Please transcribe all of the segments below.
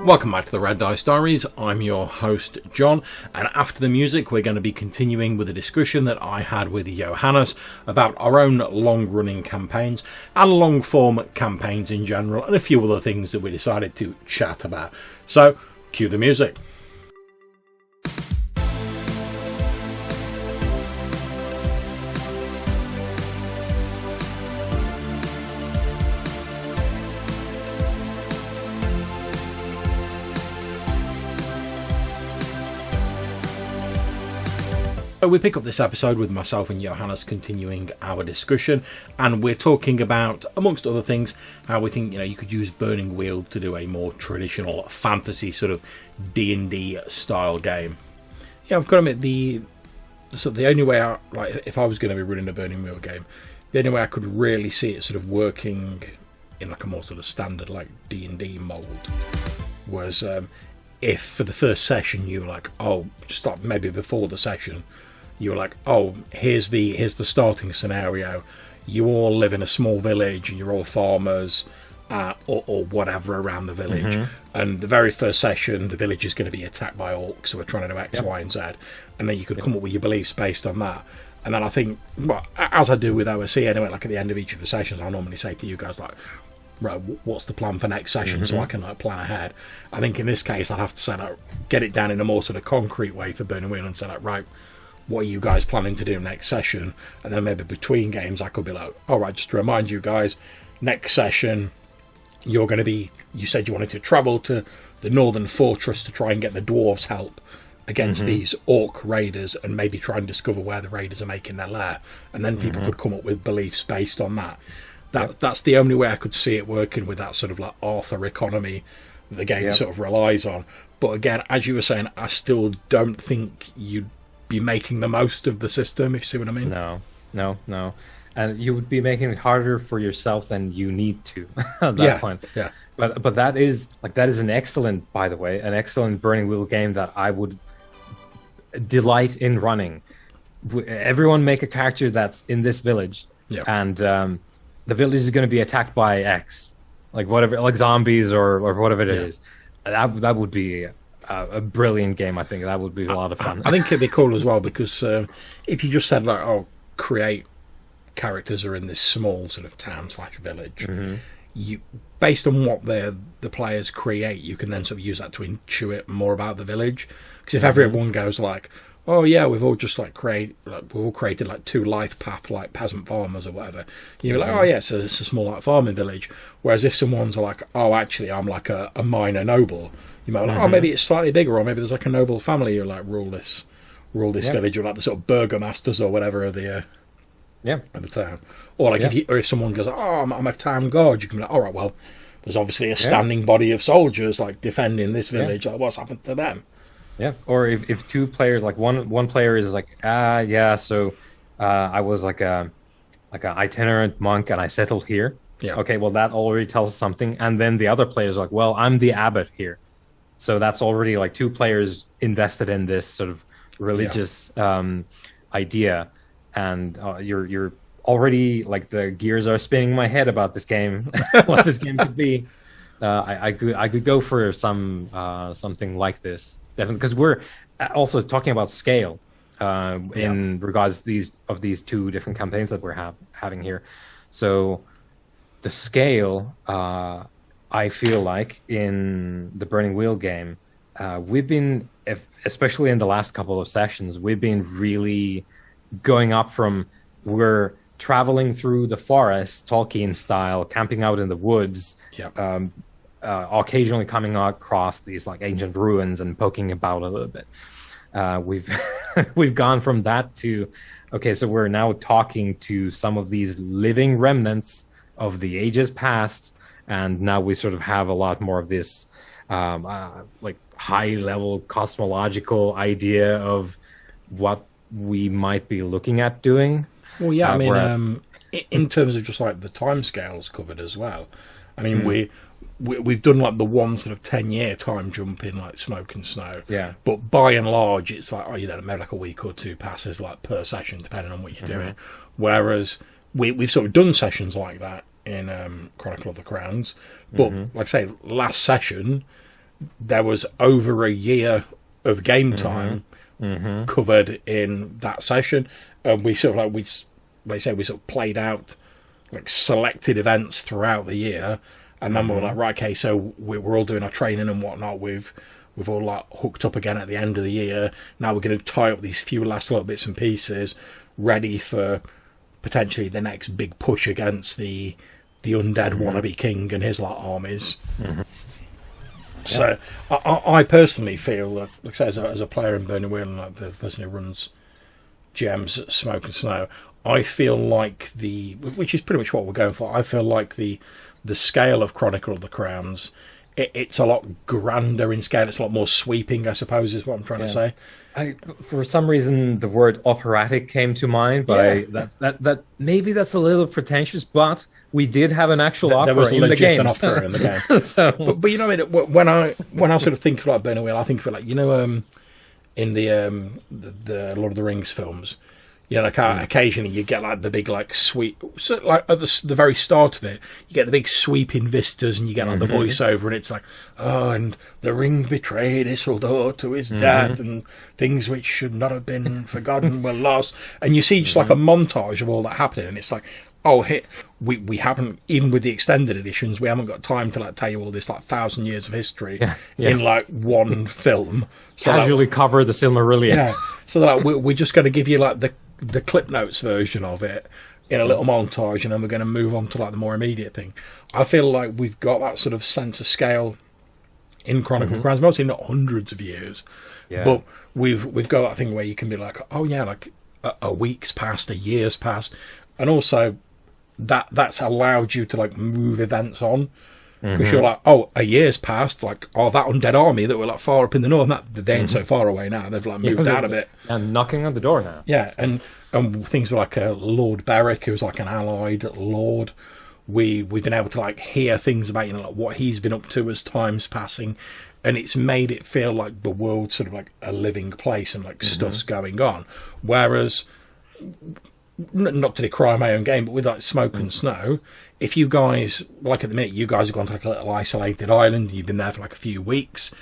Welcome back to the Red Dice Diaries. I'm your host, John, and after the music we're going to be continuing with a discussion that I had with Johannes about our own long-running campaigns and long-form campaigns in general, and a few other things that we decided to chat about. So, cue the music. So we pick up this episode with myself and Johannes continuing our discussion, and we're talking about, amongst other things, how we think you could use Burning Wheel to do a more traditional fantasy sort of D&D style game. Yeah, I've got to admit the only way I, if I was going to be running a Burning Wheel game, the only way I could really see it sort of working in like a more sort of standard like D&D mold was if for the first session you were like, just like maybe before the session. You were like, here's the starting scenario. You all live in a small village and you're all farmers or whatever around the village. Mm-hmm. And the very first session, the village is going to be attacked by orcs who are trying to do X, Y, and Z. And then you could come up with your beliefs based on that. And then I think, as I do with OSC anyway, like at the end of each of the sessions, I normally say to you guys, like, right, what's the plan for next session, so I can plan ahead. I think in this case, I'd have to say, get it down in a more sort of concrete way for Burning Wheel and say, right, what are you guys planning to do next session? And then maybe between games I could be like, all right, just to remind you guys, next session you're going to be, you said you wanted to travel to the northern fortress to try and get the dwarves help against these orc raiders and maybe try and discover where the raiders are making their lair, and then people could come up with beliefs based on that. That's the only way I could see it working with that sort of like Arthur economy that the game sort of relies on. But again, as you were saying, I still don't think you'd be making the most of the system, if you see what I mean. No. And you would be making it harder for yourself than you need to at that point. Yeah. But that is an excellent, by the way, an excellent Burning Wheel game that I would delight in running. Everyone make a character that's in this village, and the village is going to be attacked by X, like whatever, like zombies or whatever it is. That would be a brilliant game. I think that would be a lot of fun. I think it'd be cool as well because if you just said like, create characters are in this small sort of town/village, you based on what the players create, you can then sort of use that to intuit more about the village. Because if everyone goes like, we've all just created like two life path like peasant farmers or whatever, you're like, it's a small like farming village. Whereas if someone's like, actually I'm like a minor noble, you might be like, maybe it's slightly bigger, or maybe there's like a noble family who like rule this village, or like the sort of burgomasters or whatever of the of the town. Or like if someone goes, I'm a town guard, you can be like, all right, well, there's obviously a standing body of soldiers like defending this village. Like, what's happened to them? Yeah, or if two players, like one player is like, so I was like a itinerant monk and I settled here. Yeah. Okay, well that already tells us something. And then the other player is like, well, I'm the abbot here. So that's already like two players invested in this sort of religious idea, and you're already like the gears are spinning in my head about this game, what this game could be. I could go for something like this. Definitely, because we're also talking about scale in regards to these two different campaigns that we're having here. So the scale, I feel like in the Burning Wheel game, we've been, especially in the last couple of sessions, we've been really going up from we're traveling through the forest, Tolkien style, camping out in the woods. Occasionally coming across these like ancient ruins and poking about a little bit. We've gone from that to, so we're now talking to some of these living remnants of the ages past, and now we sort of have a lot more of this like high level cosmological idea of what we might be looking at doing. Well, I mean, in terms of just like the timescales covered as well. I mean, we've done like the one sort of 10-year time jump in like Smoke and Snow. Yeah. But by and large, it's like, maybe like a week or two passes like per session, depending on what you're doing. Whereas we've sort of done sessions like that in Chronicle of the Crowns. But like I say, last session, there was over a year of game time covered in that session, and we sort of we sort of played out like selected events throughout the year, and then we were like, right, okay, so we're all doing our training and whatnot. We've all like hooked up again at the end of the year. Now we're going to tie up these few last little bits and pieces, ready for potentially the next big push against the undead wannabe king and his like armies. So I personally feel that, like I say, as a player in Burning Wheel and like the person who runs GMs at Smoke and Snow, I feel like which is pretty much what we're going for. I feel like the scale of Chronicle of the Crowns, it's a lot grander in scale. It's a lot more sweeping, I suppose, is what I'm trying to say. For some reason, the word operatic came to mind, but that maybe that's a little pretentious. But we did have an actual opera there was in the game. An opera in the game. So, but you know, I mean, when I sort of think of like Burning Wheel, I think of it like, you know, in the Lord of the Rings films. You know, like occasionally you get like the big like sweep, so like at the very start of it, you get the big sweeping vistas, and you get like the voiceover, and it's like, oh, and the ring betrayed Isildur to his death, and things which should not have been forgotten were lost, and you see just like a montage of all that happening, and it's like, oh, we haven't, even with the extended editions, we haven't got time to like tell you all this like 1,000 years of history in like one film. So casually cover the Silmarillion. Yeah, so that we're just going to give you like the clip notes version of it in a little montage, and then we're going to move on to like the more immediate thing. I feel like we've got that sort of sense of scale in Chronicle of Crowns, mostly not hundreds of years, but we've got that thing where you can be like, oh yeah, like a week's passed, a year's passed, and also that's allowed you to like move events on. Because you're like, oh, a year's passed, like, oh, that undead army that were like far up in the north, they ain't so far away now. They've like moved out a bit. And knocking on the door now. Yeah, and things were like Lord Beric, who was like an allied lord. We've been able to like hear things about, you know, like what he's been up to as time's passing, and it's made it feel like the world's sort of like a living place and like stuff's going on. Whereas, not to decry my own game, but with like Smoke and Snow, if you guys, like at the minute, you guys have gone to like a little isolated island, you've been there for like a few weeks,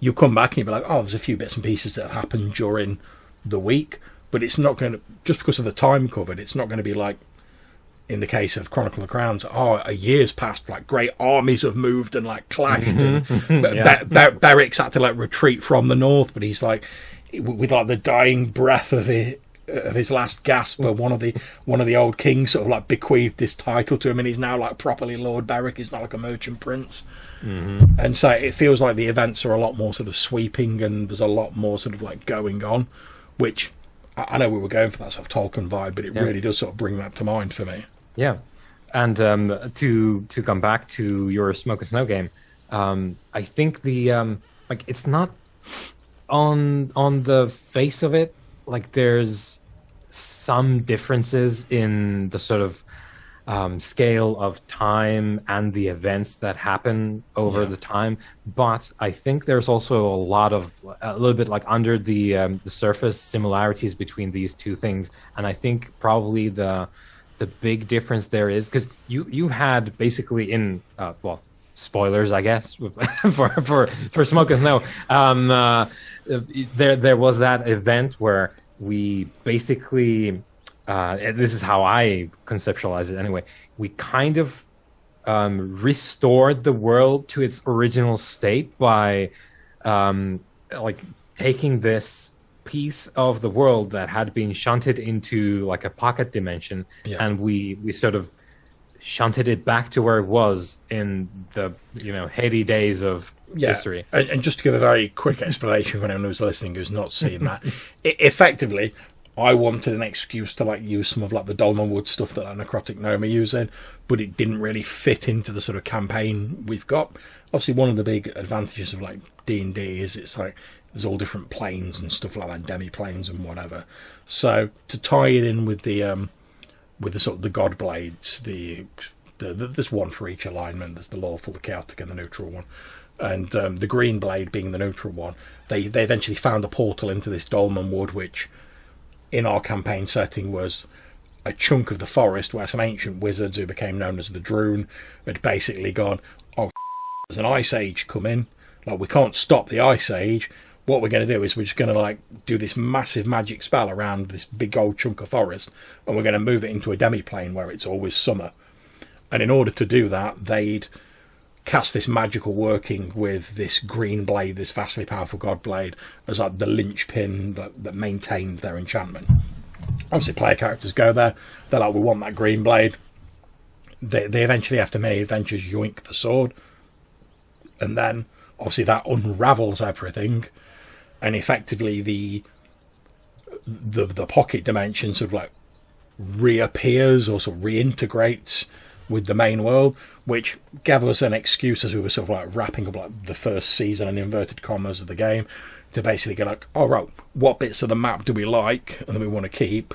you come back and you'll be like, oh, there's a few bits and pieces that have happened during the week, but it's not going to, just because of the time covered, it's not going to be like, in the case of Chronicle of the Crowns, oh, a year's passed, like great armies have moved and like clashed, and Beric's had to like retreat from the north, but he's like, with like the dying breath of his last gasp, one of the old kings sort of like bequeathed this title to him, and he's now like properly Lord Beric. He's not like a merchant prince, and so it feels like the events are a lot more sort of sweeping, and there's a lot more sort of like going on, which I know we were going for that sort of Tolkien vibe, but it really does sort of bring that to mind for me. Yeah, and to come back to your Smoke and Snow game, I think the like it's not on the face of it. Like there's some differences in the sort of scale of time and the events that happen over the time, but I think there's also a little bit like under the surface similarities between these two things, and I think probably the big difference there is because you had basically in spoilers, I guess, for Smoke and Snow. There was that event where we basically, this is how I conceptualize it anyway, we kind of restored the world to its original state by like taking this piece of the world that had been shunted into like a pocket dimension, and we sort of shunted it back to where it was in the heady days of history. And just to give a very quick explanation for anyone who's listening who's not seen that, effectively, I wanted an excuse to like use some of like the Dolmen Wood stuff that like Necrotic Gnome are using, but it didn't really fit into the sort of campaign we've got. Obviously, one of the big advantages of like D&D is it's like there's all different planes and stuff like that, demi-planes and whatever. So to tie it in with the sort of the God Blades, there's one for each alignment. There's the lawful, the chaotic, and the neutral one. And the green blade being the neutral one, they eventually found a portal into this Dolmen Wood, which in our campaign setting was a chunk of the forest where some ancient wizards who became known as the Droon had basically gone, oh, there's an ice age coming, Like, we can't stop the Ice Age. What we're going to do is we're just going to like do this massive magic spell around this big old chunk of forest, and we're going to move it into a demi-plane where it's always summer. And in order to do that, they'd cast this magical working with this green blade, this vastly powerful god blade, as like the linchpin that maintained their enchantment. Obviously, player characters go there. They're like, we want that green blade. They eventually, after many adventures, yoink the sword. And then, obviously, that unravels everything. And effectively, the pocket dimension sort of like reappears or sort of reintegrates with the main world, which gave us an excuse as we were sort of like wrapping up like the first season in inverted commas of the game to basically get like, all right, what bits of the map do we like and then we want to keep?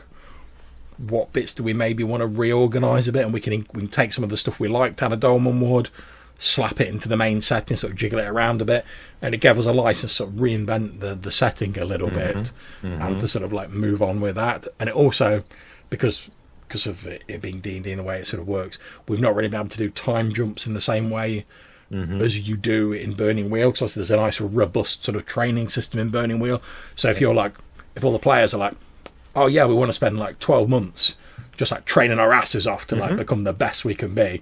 What bits do we maybe want to reorganise a bit, and we can take some of the stuff we liked out of Dolmen Wood, slap it into the main setting, sort of jiggle it around a bit, and it gave us a license to sort of reinvent the setting a little bit and to sort of like move on with that. And it also, because of it being D&D in the way it sort of works, we've not really been able to do time jumps in the same way as you do in Burning Wheel, because there's a nice robust sort of training system in Burning Wheel. So if you're like, if all the players are like, oh yeah, we want to spend like 12 months just like training our asses off to like become the best we can be,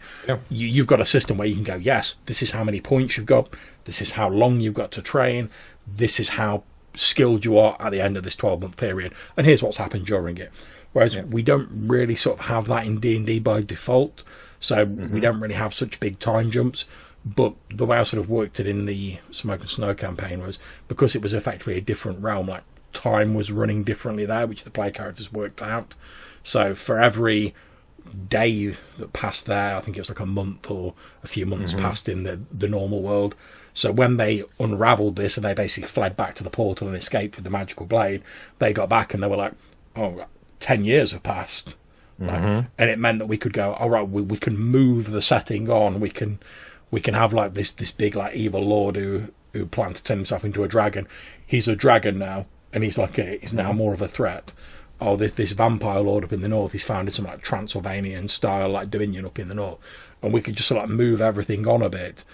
you've got a system where you can go, yes, this is how many points you've got, this is how long you've got to train, this is how skilled you are at the end of this 12-month period, and here's what's happened during it. Whereas we don't really sort of have that in D&D by default, so we don't really have such big time jumps. But the way I sort of worked it in the Smoke and Snow campaign was, because it was effectively a different realm, like time was running differently there, which the player characters worked out. So for every day that passed there, I think it was like a month or a few months passed in the normal world. So when they unravelled this and they basically fled back to the portal and escaped with the magical blade, they got back and they were like, oh, 10 years have passed. Like, and it meant that we could go, all right, we can move the setting on. We can have like this big like evil lord who planned to turn himself into a dragon. He's a dragon now, and he's now more of a threat. Oh, this vampire lord up in the north, he's founded some like Transylvanian style like dominion up in the north, and we could just sort of like move everything on a bit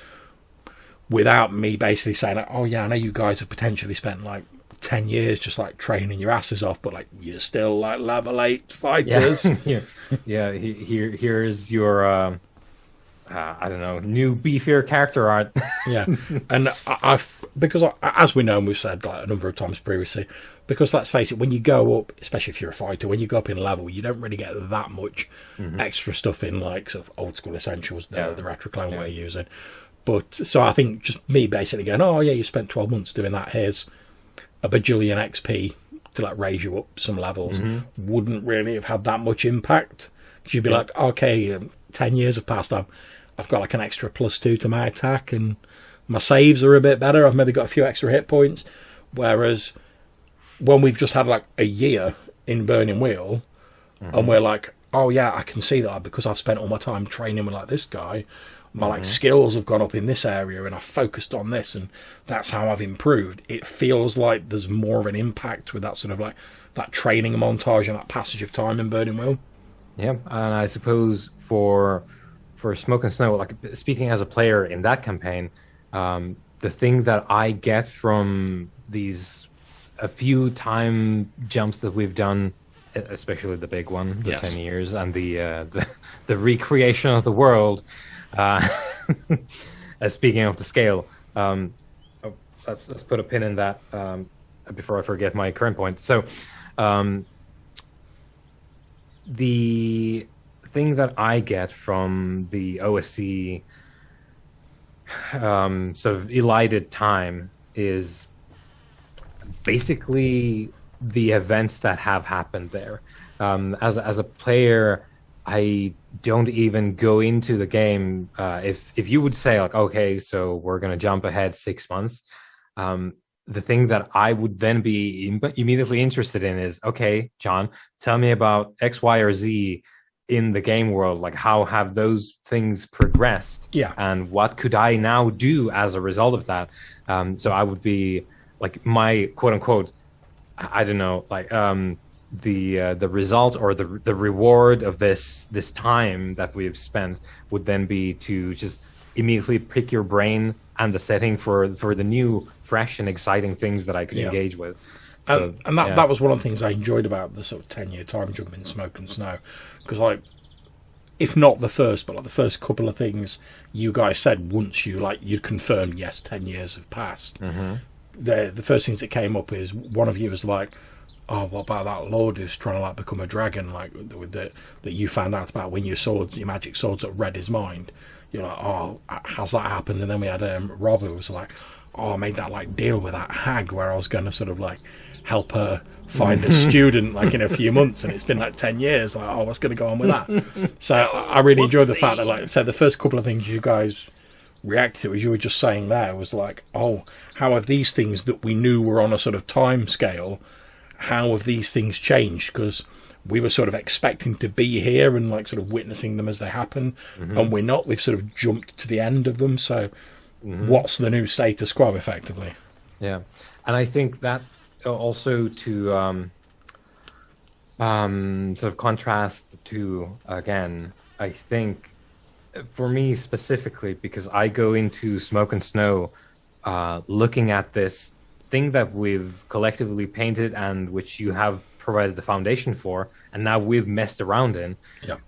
without me basically saying like, oh yeah, I know you guys have potentially spent like 10 years just like training your asses off, but like you're still like level 8 fighters. Here's your I don't know, new beefier character art. And because as we know and we've said like a number of times previously, because let's face it, when you go up, especially if you're a fighter, when you go up in level, you don't really get that much extra stuff in like sort of old school essentials, the retroclone we're using. But so I think just me basically going, oh yeah, you spent 12 months doing that, here's a bajillion XP to like raise you up some levels, wouldn't really have had that much impact, because you'd be like, okay, 10 years have passed, I've got like an extra +2 to my attack and my saves are a bit better, I've maybe got a few extra hit points. Whereas when we've just had like a year in Burning Wheel and we're like, oh yeah, I can see that because I've spent all my time training with like this guy, my like skills have gone up in this area and I've focused on this and that's how I've improved. It feels like there's more of an impact with that sort of like that training montage and that passage of time in Burning Wheel. Yeah, and I suppose for Smoke and Snow, like speaking as a player in that campaign, the thing that I get from these a few time jumps that we've done, especially the big one, the 10 years, and the recreation of the world. Speaking of the scale, let's put a pin in that before I forget my current point. So, the thing that I get from the OSC sort of elided time is basically the events that have happened there. As a player, I don't even go into the game. If you would say like, okay, so we're going to jump ahead 6 months, the thing that I would then be immediately interested in is, okay, John, tell me about X, Y, or Z in the game world. Like, how have those things progressed? Yeah. And what could I now do as a result of that? So I would be like, my quote unquote, I don't know, like the result or the reward of this time that we've spent would then be to just immediately pick your brain and the setting for the new, fresh, and exciting things that I could engage with. So, and that was one of the things I enjoyed about the sort of 10-year time jump in Smoke and Snow, because like, if not the first, but like the first couple of things you guys said once you confirmed, yes, 10 years have passed. The first things that came up is one of you was like, oh, what about that lord who's trying to like become a dragon, like that you found out about when your magic swords that read his mind. You're like, oh, how's that happened? And then we had Rob, who was like, oh, I made that like deal with that hag where I was going to sort of like help her find a student like in a few months, and it's been like 10 years. Like, oh, what's going to go on with that? So I really enjoyed the fact that, like, so the first couple of things you guys reacted to, as you were just saying there, was like, oh, how have these things that we knew were on a sort of time scale, how have these things changed? Because we were sort of expecting to be here and like sort of witnessing them as they happen, and we're not. We've sort of jumped to the end of them. So what's the new status quo, effectively? Yeah, and I think that also to sort of contrast the two again, I think for me specifically, because I go into Smoke and Snow looking at this thing that we've collectively painted and which you have provided the foundation for, and now we've messed around in.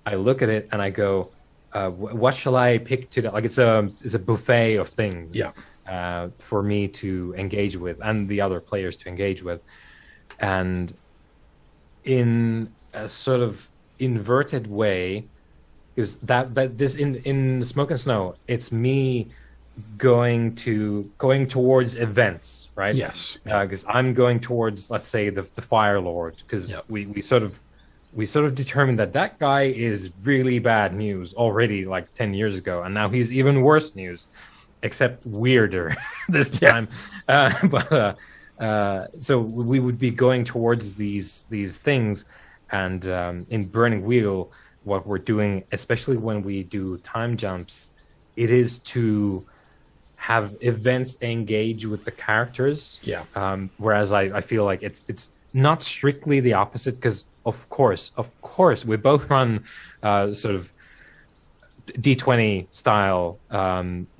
I look at it and I go, what shall I pick today? Like it's a buffet of things for me to engage with and the other players to engage with. And in a sort of inverted way, is that this in Smoke and Snow, it's me going towards events, right? Yes. Because I'm going towards, let's say, the Fire Lord, because we sort of determined that guy is really bad news already, like 10 years ago, and now he's even worse news, except weirder this time. So we would be going towards these things, and in Burning Wheel, what we're doing, especially when we do time jumps, it is to have events engage with the characters. Whereas I feel like it's not strictly the opposite, because of course we both run sort of D20 style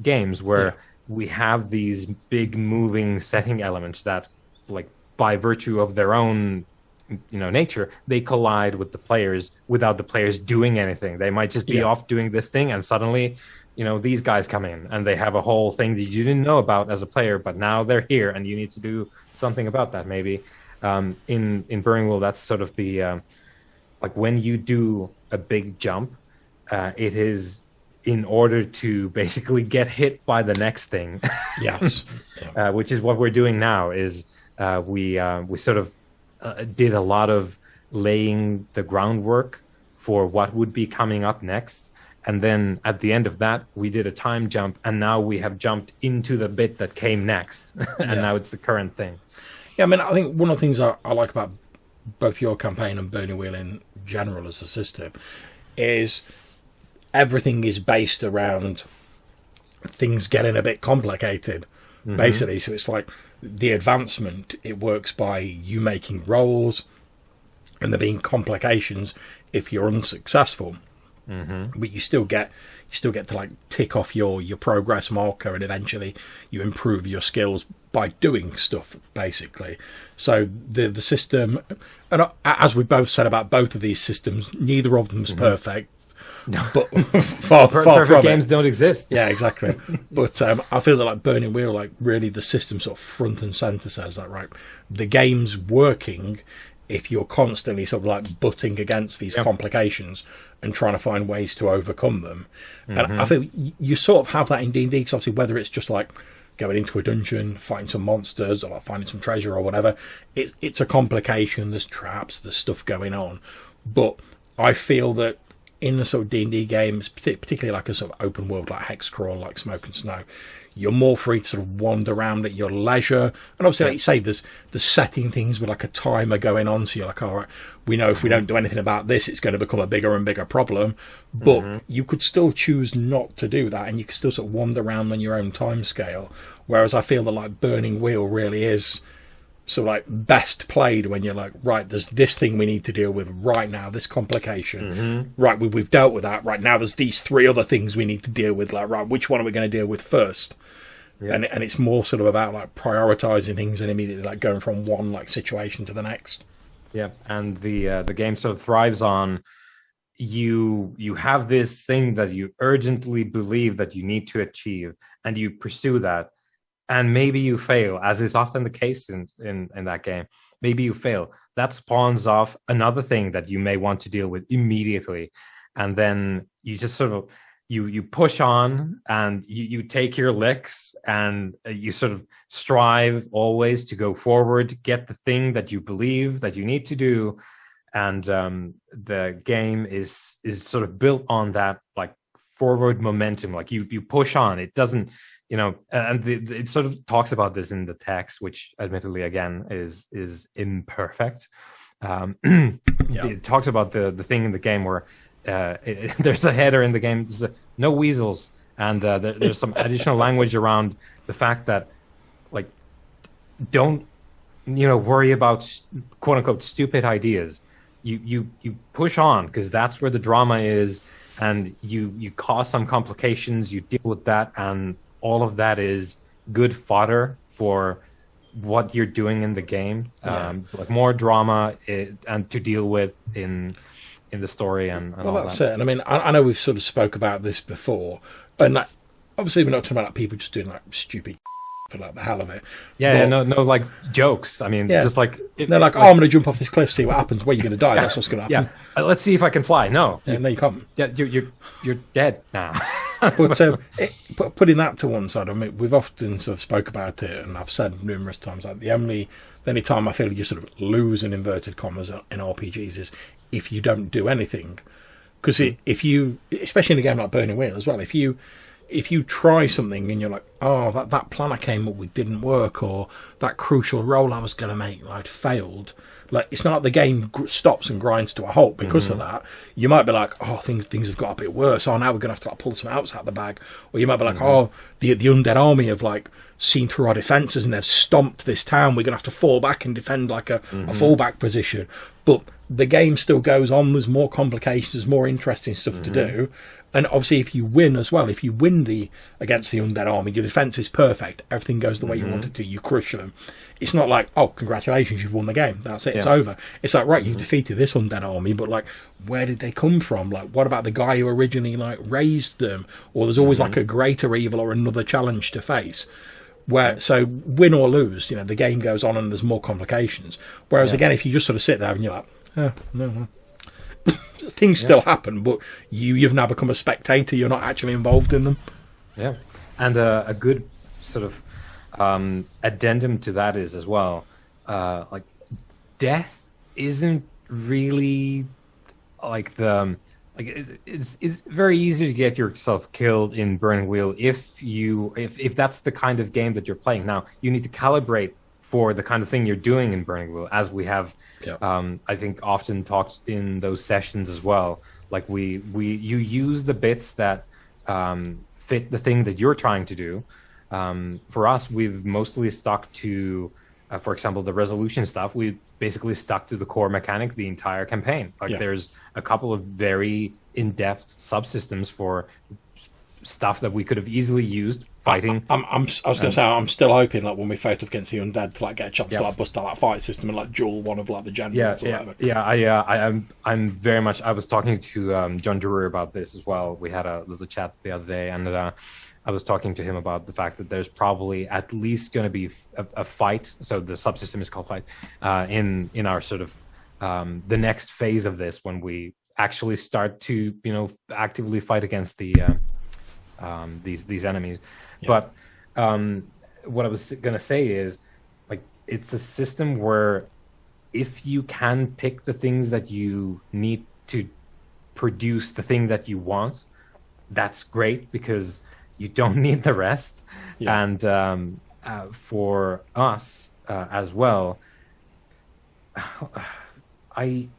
games where we have these big moving setting elements that, like, by virtue of their own nature, they collide with the players without the players doing anything. They might just be off doing this thing, and suddenly these guys come in and they have a whole thing that you didn't know about as a player, but now they're here and you need to do something about that. Maybe in Burning Wheel, that's sort of the like when you do a big jump, it is in order to basically get hit by the next thing. Which is what we're doing now. Is we sort of did a lot of laying the groundwork for what would be coming up next. And then at the end of that, we did a time jump, and now we have jumped into the bit that came next. And now it's the current thing. Yeah, I mean, I think one of the things I like about both your campaign and Burning Wheel in general as a system is everything is based around things getting a bit complicated, basically. So it's like the advancement, it works by you making rolls and there being complications if you're unsuccessful. But you still get to like tick off your progress marker, and eventually you improve your skills by doing stuff, basically. So the system, and as we both said about both of these systems, neither of them is perfect. But far perfect games don't exist. Yeah, exactly. But I feel that like Burning Wheel, like really the system sort of front and center says that, right, the game's working if you're constantly sort of like butting against these complications and trying to find ways to overcome them. And I feel you sort of have that in D&D, because obviously whether it's just like going into a dungeon, fighting some monsters, or like finding some treasure or whatever, it's a complication, there's traps, there's stuff going on. But I feel that in a sort of D&D games, particularly like a sort of open world like Hexcrawl, like Smoke and Snow, you're more free to sort of wander around at your leisure. And obviously, like you say, there's setting things with like a timer going on. So you're like, all right, we know if we don't do anything about this, it's going to become a bigger and bigger problem. But you could still choose not to do that, and you could still sort of wander around on your own time scale. Whereas I feel that like Burning Wheel really is sort of like best played when you're like, right, there's this thing we need to deal with right now, this complication. Right, we've dealt with that. Right now, there's these three other things we need to deal with. Like, right, which one are we going to deal with first? and it's more sort of about like prioritizing things and immediately like going from one like situation to the next. Yeah, and the game sort of thrives on you have this thing that you urgently believe that you need to achieve, and you pursue that, and maybe you fail, as is often the case in that game. Maybe you fail. That spawns off another thing that you may want to deal with immediately, and then you just sort of you push on, and you take your licks, and you sort of strive always to go forward, get the thing that you believe that you need to do. And the game is sort of built on that like forward momentum. Like you push on. It doesn't, and it sort of talks about this in the text, which admittedly again is imperfect. It talks about the thing in the game where there's a header in the game. No weasels, and there's some additional language around the fact that like don't worry about quote unquote stupid ideas. You push on, because that's where the drama is, and you cause some complications, you deal with that, and all of that is good fodder for what you're doing in the game. Like more drama and to deal with in the story and all that's that. it. And I mean, I know we've sort of spoke about this before, and like, obviously we're not talking about like, people just doing like stupid for like the hell of it. No like jokes. I mean, just like they're like, I'm going to jump off this cliff, see what happens. Where you're going to die. That's what's going to happen. Yeah, let's see if I can fly. No, no, you can't. Yeah, you're dead now. But putting that to one side, I mean, we've often sort of spoke about it, and I've said numerous times, like the only time I feel you sort of lose in inverted commas in RPGs is if you don't do anything. Because if you, especially in a game like Burning Wheel as well, if you try something and you're like, oh, that plan I came up with didn't work, or that crucial roll I was going to make like failed, like it's not like the game stops and grinds to a halt because of that. You might be like, oh, things have got a bit worse. Oh, now we're going to have to like pull some outs out of the bag. Or you might be like, oh, the undead army have like seen through our defences and they've stomped this town. We're going to have to fall back and defend like a fallback position. But the game still goes on. There's more complications. There's more interesting stuff to do. And obviously, if you win as well, if you win against the undead army, your defense is perfect. Everything goes the way you want it to. You crush them. It's not like, oh, congratulations, you've won the game. That's it. It's over. It's like, right, you've defeated this undead army, but like, where did they come from? Like, what about the guy who originally like raised them? Or there's always like a greater evil or another challenge to face. So win or lose, the game goes on and there's more complications. Whereas again, if you just sort of sit there and you're like, oh, no. Things still happen, but you've now become a spectator. You're not actually involved in them. Yeah, and a good sort of addendum to that is as well, like death isn't really like it's very easy to get yourself killed in Burning Wheel if that's the kind of game that you're playing. Now you need to calibrate for the kind of thing you're doing in Burning Wheel, as we have, I think, often talked in those sessions as well. Like you use the bits that fit the thing that you're trying to do. For us, we've mostly stuck to, for example, the resolution stuff. We've basically stuck to the core mechanic the entire campaign. There's a couple of very in-depth subsystems for stuff that we could have easily used fighting. I was going to say, I'm still hoping like when we fight up against the undead to like get a chance to like bust out that fight system and like duel one of like the generals or whatever. I'm very much. I was talking to John Drury about this as well. We had a little chat the other day, and I was talking to him about the fact that there's probably at least going to be a fight. So the subsystem is called fight in our sort of the next phase of this, when we actually start to actively fight against the these enemies. But what I was going to say is, like, it's a system where if you can pick the things that you need to produce the thing that you want, that's great, because you don't need the rest. And for us as well, I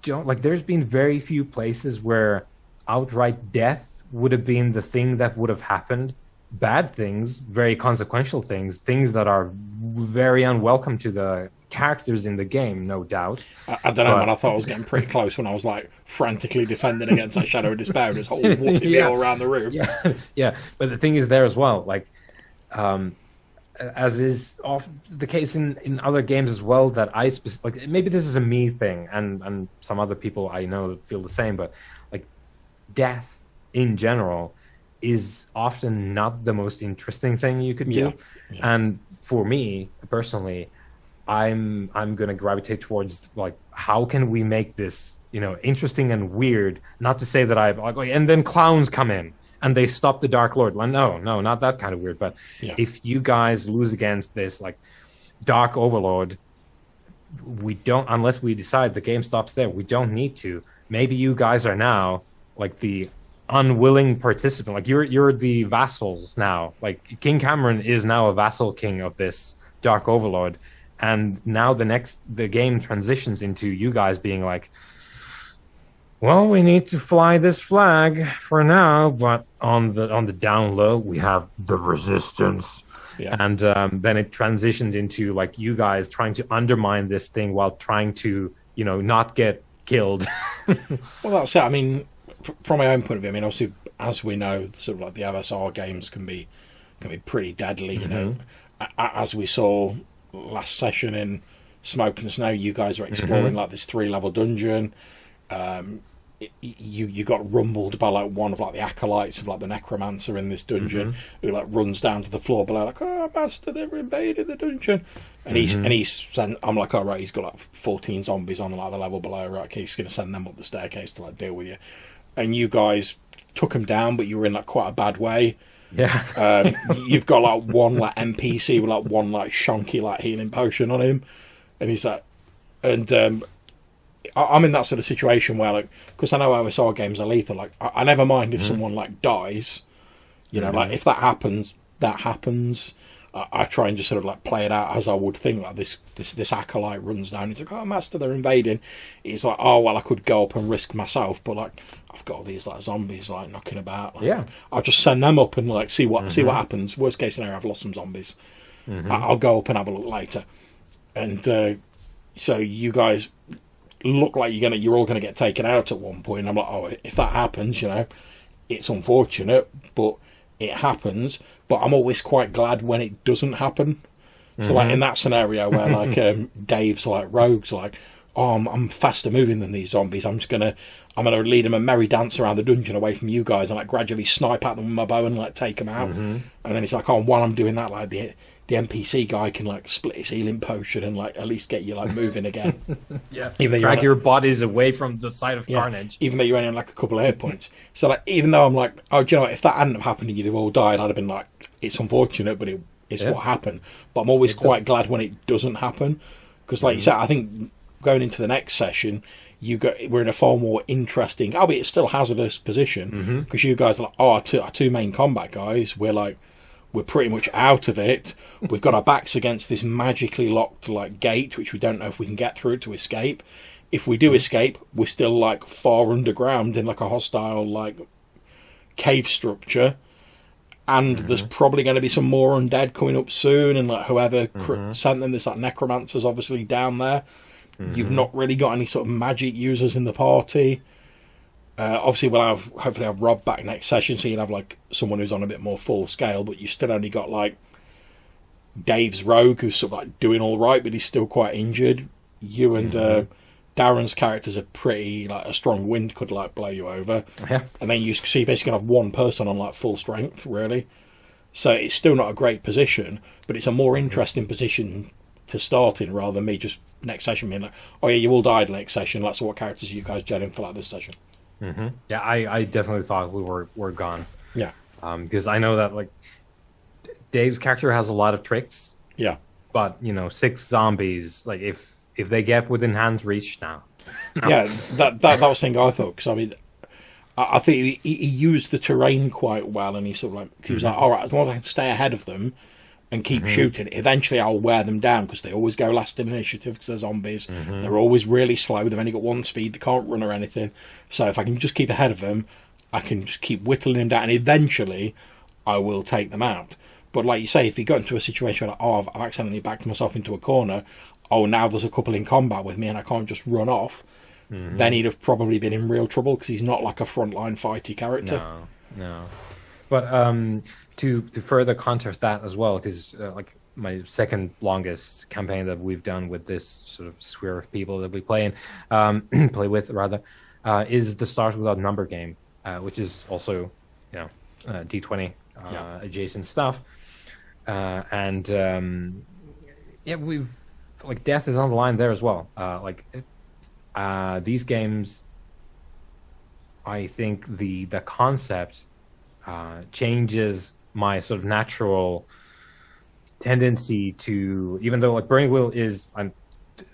don't like, there's been very few places where outright death would have been the thing that would have happened. Bad things, very consequential things that are very unwelcome to the characters in the game, no doubt. I don't know, man. I thought I was getting pretty close when I was like frantically defending against that Shadow of Despair and just whole whooping me all around the room. Yeah. But the thing is there as well, like as is often the case in other games as well, that like maybe this is a me thing, and some other people I know feel the same, but like death in general is often not the most interesting thing you could do. And for me personally, I'm gonna gravitate towards like, how can we make this, interesting and weird? Not to say that I've like, and then clowns come in and they stop the Dark Lord. Like, no, not that kind of weird. But if you guys lose against this like Dark Overlord, we don't, unless we decide the game stops there, we don't need to. Maybe you guys are now like the unwilling participant. Like you're the vassals now. Like King Cameron is now a vassal king of this Dark Overlord. And now the game transitions into you guys being like, well, we need to fly this flag for now, but on the down low, we have the resistance. Yeah. And then it transitions into like you guys trying to undermine this thing while trying to, not get killed. Well, that's it. I mean, from my own point of view, I mean, obviously, as we know, sort of like the OSR games can be pretty deadly. As we saw last session in Smoke and Snow, you guys were exploring like this 3-level dungeon. You got rumbled by like one of like the acolytes of like the necromancer in this dungeon, who like runs down to the floor below like, oh master, they've invaded the dungeon, and he's sent, I'm like, all right, he's got like 14 zombies on like the level below, right, okay, he's gonna send them up the staircase to like deal with you. And you guys took him down, but you were in like quite a bad way. You've got like one like NPC with like one like shonky like healing potion on him, and he's like, and I'm in that sort of situation where, like, because I know OSR games are lethal, like I never mind if someone like dies, like if that happens, that happens. I try and just sort of like play it out as I would think. Like this acolyte runs down, he's like, oh master, they're invading. He's like, oh well, I could go up and risk myself, but like I've got all these like zombies like knocking about. Like, I'll just send them up and like see what happens. Worst case scenario, I've lost some zombies. I'll go up and have a look later. And so you guys look like you're all gonna get taken out at one point. And I'm like, oh, if that happens, it's unfortunate, but it happens. But I'm always quite glad when it doesn't happen. So like in that scenario where like Dave's like rogues like, oh, I'm faster moving than these zombies, I'm gonna lead them a merry dance around the dungeon away from you guys and like gradually snipe at them with my bow and like take them out. And then it's like, oh, while I'm doing that, like the NPC guy can like split his healing potion and like at least get you like moving again. Even drag your bodies away from the site of carnage. Even though you're only on like a couple of hit points. So like, even though I'm like, oh, do you know what? If that hadn't happened and you'd have all died, I'd have been like, it's unfortunate, but it's what happened. But I'm always quite glad when it doesn't happen, because like you said, I think going into the next session, we're in a far more interesting, albeit still hazardous position, because you guys are like, oh, our two main combat guys, we're pretty much out of it. We've got our backs against this magically locked like gate, which we don't know if we can get through to escape. If we do escape, we're still like far underground in like a hostile like cave structure, and there's probably going to be some more undead coming up soon, and like whoever sent them, this like necromancer's obviously down there. You've not really got any sort of magic users in the party. Obviously, we'll hopefully have Rob back next session, so you'll have like someone who's on a bit more full scale, but you still only got like Dave's rogue, who's sort of like doing all right, but he's still quite injured. You and Darren's characters are pretty like, a strong wind could like blow you over, and then you basically have one person on like full strength, really. So it's still not a great position, but it's a more interesting position to start in, rather than me just next session being like, oh yeah, you all died next session. Like, so what characters are you guys gelling for like this session? Yeah, I definitely thought we were gone. Yeah, because I know that like Dave's character has a lot of tricks. Yeah, but 6 zombies, like if they get within hand's reach now. Yeah, that was the thing I thought, because I mean, I think he used the terrain quite well, and he sort of like, he was like, all right, as long as I can stay ahead of them and keep shooting, eventually I'll wear them down, because they always go last in initiative because they're zombies. They're always really slow. They've only got 1 speed. They can't run or anything. So if I can just keep ahead of them, I can just keep whittling them down, and eventually I will take them out. But like you say, if you got into a situation where like, oh, I've accidentally backed myself into a corner, oh, now there's a couple in combat with me and I can't just run off, then he'd have probably been in real trouble, because he's not like a frontline fighty character. No. But to further contrast that as well, because like my second longest campaign that we've done with this sort of sphere of people that we play in, play with rather, is the Stars Without Number game, which is also, D20 adjacent stuff, and we've like death is on the line there as well. These games, I think the concept changes my sort of natural tendency to, even though like Burning Wheel is, I'm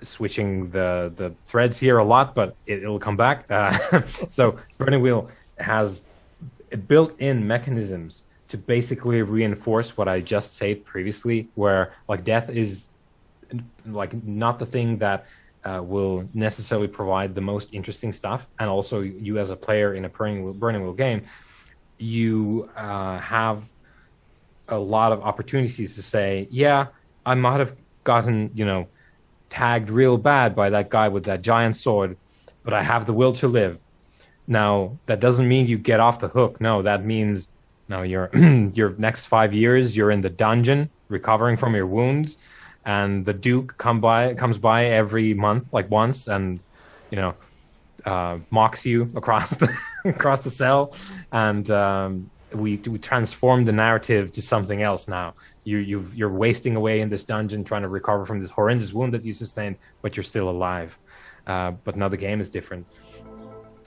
switching the threads here a lot, but it'll come back. So Burning Wheel has built-in mechanisms to basically reinforce what I just said previously, where like death is like not the thing that will necessarily provide the most interesting stuff, and also you as a player in a Burning Wheel game, you have a lot of opportunities to say, yeah, I might have gotten, tagged real bad by that guy with that giant sword, but I have the will to live. Now, that doesn't mean you get off the hook. No, that means now your next 5 years, you're in the dungeon recovering from your wounds, and the Duke comes by every month, like once, and mocks you across the cell, and we transform the narrative to something else now. You're wasting away in this dungeon trying to recover from this horrendous wound that you sustained, but you're still alive. But now the game is different.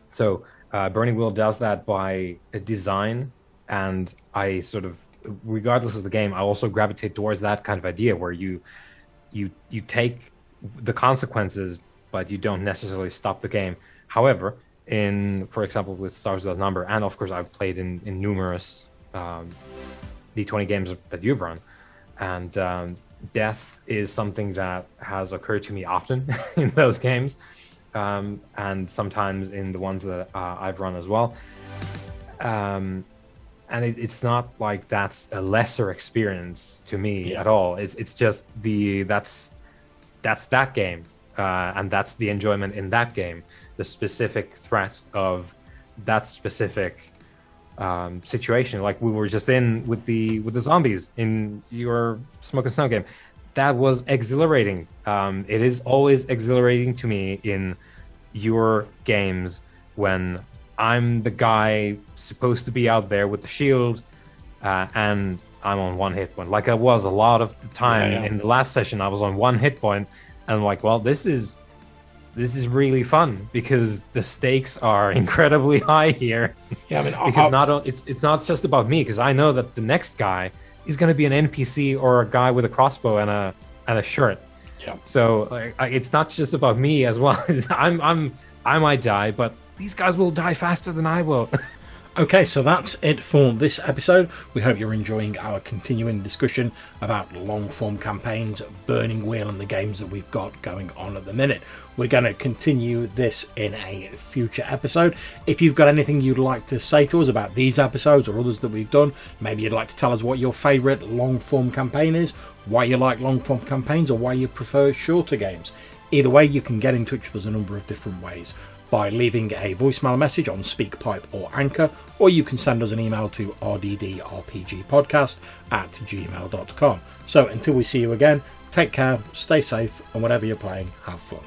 So Burning Wheel does that by design, and I sort of, regardless of the game, I also gravitate towards that kind of idea where you take the consequences, but you don't necessarily stop the game. However, for example, with Stars Without Number, and of course I've played in numerous D20 games that you've run, and death is something that has occurred to me often in those games, and sometimes in the ones that I've run as well. And it's not like that's a lesser experience to me at all. It's just that's that game, and that's the enjoyment in that game. The specific threat of that specific situation, like we were just in with the zombies in your Smoke and Snow game, that was exhilarating. It is always exhilarating to me in your games when I'm the guy supposed to be out there with the shield, and I'm on one hit point. Like I was a lot of the time in the last session, I was on one hit point, and I'm like, well, this is really fun because the stakes are incredibly high here. Yeah, I mean, because it's not just about me, because I know that the next guy is going to be an NPC or a guy with a crossbow and a shirt. Yeah. So it's not just about me as well. I might die, but these guys will die faster than I will. Okay, so that's it for this episode. We hope you're enjoying our continuing discussion about long-form campaigns, Burning Wheel, and the games that we've got going on at the minute. We're going to continue this in a future episode. If you've got anything you'd like to say to us about these episodes or others that we've done, maybe you'd like to tell us what your favourite long-form campaign is, why you like long-form campaigns, or why you prefer shorter games. Either way, you can get in touch with us a number of different ways. By leaving a voicemail message on SpeakPipe or Anchor, or you can send us an email to rddrpgpodcast@gmail.com. So until we see you again, take care, stay safe, and whatever you're playing, have fun.